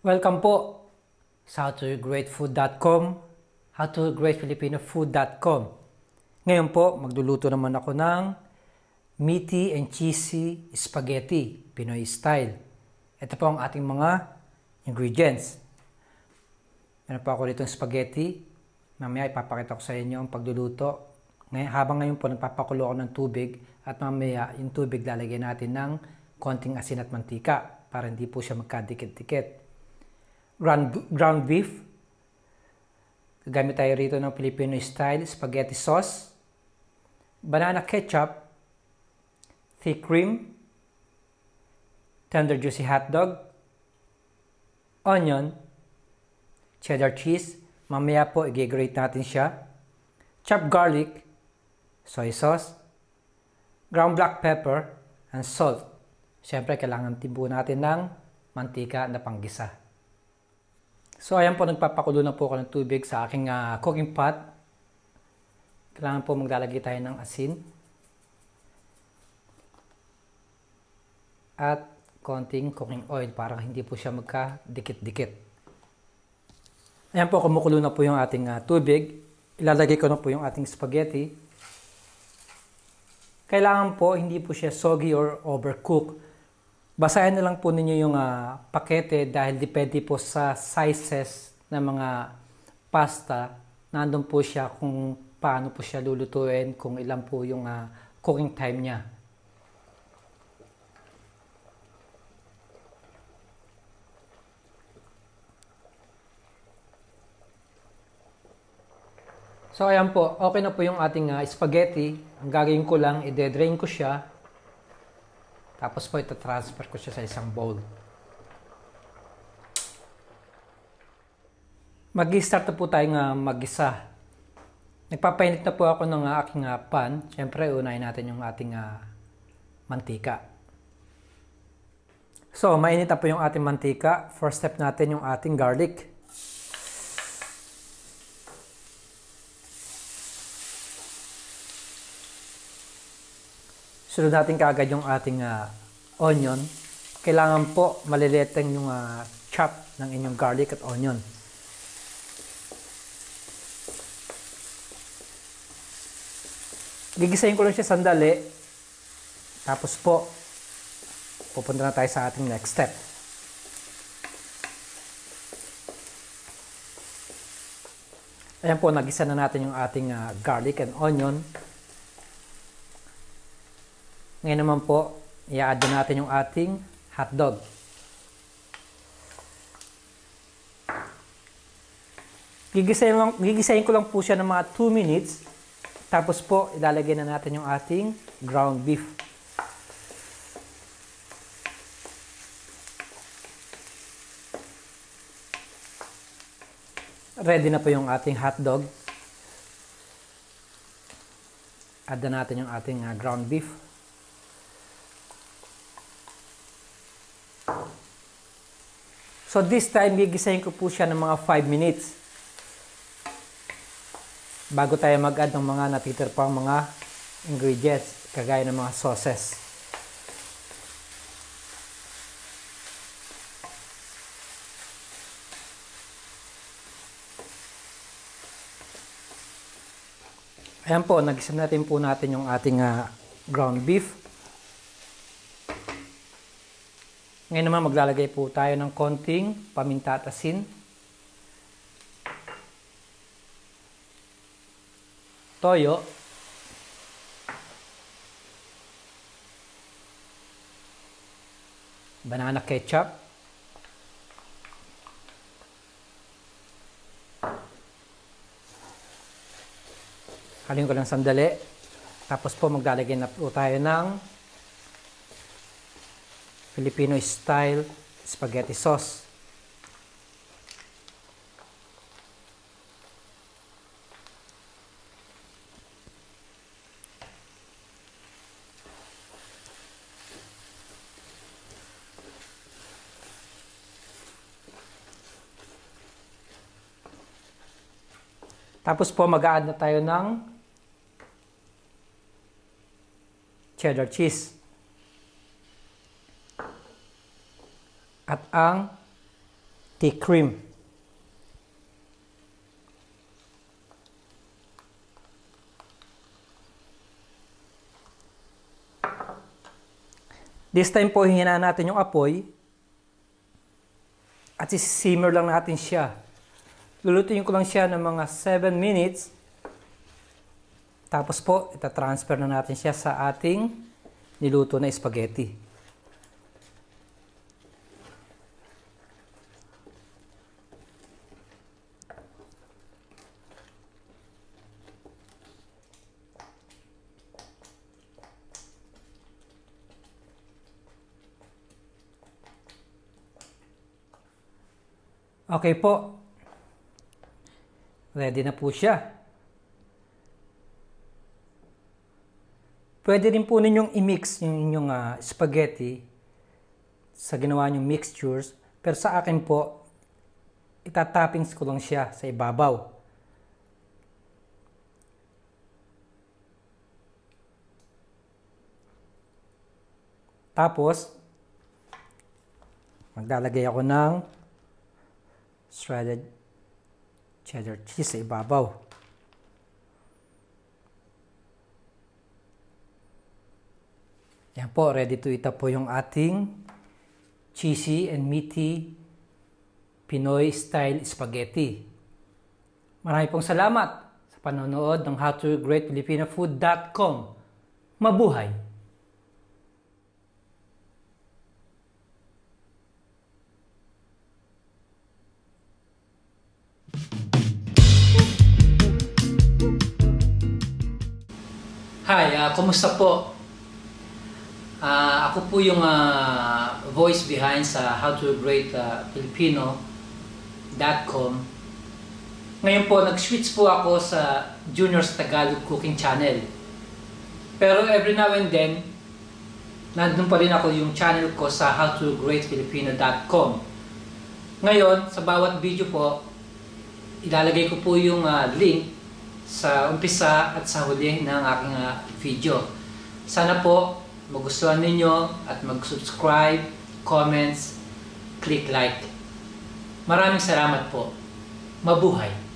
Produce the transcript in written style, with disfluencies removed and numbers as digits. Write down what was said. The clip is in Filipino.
Welcome po sa howtogreatfood.com, howtogreatfilipinofood.com. Ngayon po, magluluto naman ako ng meaty and cheesy spaghetti, Pinoy style. Ito po ang ating mga ingredients. Meron po ako dito ng spaghetti. Mamaya ipapakita ko sa inyo ang pagluluto. Habang ngayon po nagpapakulo ako ng tubig at mamaya yung tubig lalagyan natin ng konting asin at mantika para hindi po siya magkadikit-dikit. Ground beef. Gagamit tayo rito ng Filipino-style Spaghetti sauce. Banana ketchup. Thick cream. Tender juicy hotdog. Onion. Cheddar cheese. Mamaya po i-grate natin siya. Chopped garlic. Soy sauce. Ground black pepper. And salt. Siyempre, kailangan timbo natin ng mantika na panggisa. So, ayan po, nagpapakulo na po ako ng tubig sa aking cooking pot. Kailangan po maglalagay tayo ng asin. At konting cooking oil para hindi po siya magkadikit-dikit. Ayan po, kumukulo na po yung ating tubig. Ilalagay ko na po yung ating spaghetti. Kailangan po, hindi po siya soggy or overcooked. Basahin na lang po ninyo yung pakete dahil depende po sa sizes ng mga pasta. Nandun po siya kung paano po siya lulutuin, kung ilan po yung cooking time niya. So ayan po, okay na po yung ating spaghetti. Ang gagawin ko lang, i-drain ko siya. Tapos po ita-transfer ko siya sa isang bowl. Mag-start na po tayong mag-isa. Nagpapainit na po ako ng aking pan. Siyempre, unahin natin yung ating mantika. So, mainit na po yung ating mantika. First step natin yung ating garlic. Sunod natin kaagad yung ating onion. Kailangan po maliliit yung chop ng inyong garlic at onion. Gigisahin ko lang siya sandali. Tapos po, pupunta na tayo sa ating next step. Ayan po, nagisa na natin yung ating garlic and onion. Ngayon naman po, i-add natin yung ating hotdog. Gigisahin ko lang po siya ng mga 2 minutes. Tapos po, ilalagay na natin yung ating ground beef. Ready na po yung ating hotdog. Add na natin yung ating ground beef. So this time, gigisahin ko po siya ng mga 5 minutes bago tayo mag-add ng mga natitira pang mga ingredients kagaya ng mga sauces. Ayan po, nagisa natin po natin yung ating ground beef. Ngayon naman maglalagay po tayo ng konting paminta at asin. Toyo. Banana ketchup. Haluin ko lang sandali. Tapos po maglalagay na po tayo ng Filipino-style Spaghetti sauce. Tapos po mag-a-add na tayo ng cheddar cheese. At ang thick cream. This time po, hinaan natin yung apoy at isi-simmer lang natin siya. Lulutuin ko lang siya ng mga 7 minutes. Tapos po, itatransfer na natin siya sa ating niluto na spaghetti. Okay po. Ready na po siya. Pwede rin po ninyong i-mix yung inyong spaghetti sa ginawa nyong mixtures. Pero sa akin po, itatoppings ko lang siya sa ibabaw. Tapos, maglalagay ako ng shredded cheddar cheese sa ibabaw. Yan po, ready to eat po yung ating cheesy and meaty Pinoy-style spaghetti. Marami pong salamat sa panonood ng howtogreatfilipinofood.com. Mabuhay! Hi, kumusta po? Ako po yung voice behind sa howtogreatfilipino.com. Ngayon po, nag-switch po ako sa Junior's Tagalog Cooking Channel. Pero every now and then, nandun pa rin ako yung channel ko sa howtogreatfilipino.com. Ngayon, sa bawat video po, ilalagay ko po yung link sa umpisa at sa huli ng aking video. Sana po magustuhan ninyo at mag-subscribe, comments, click like. Maraming salamat po. Mabuhay!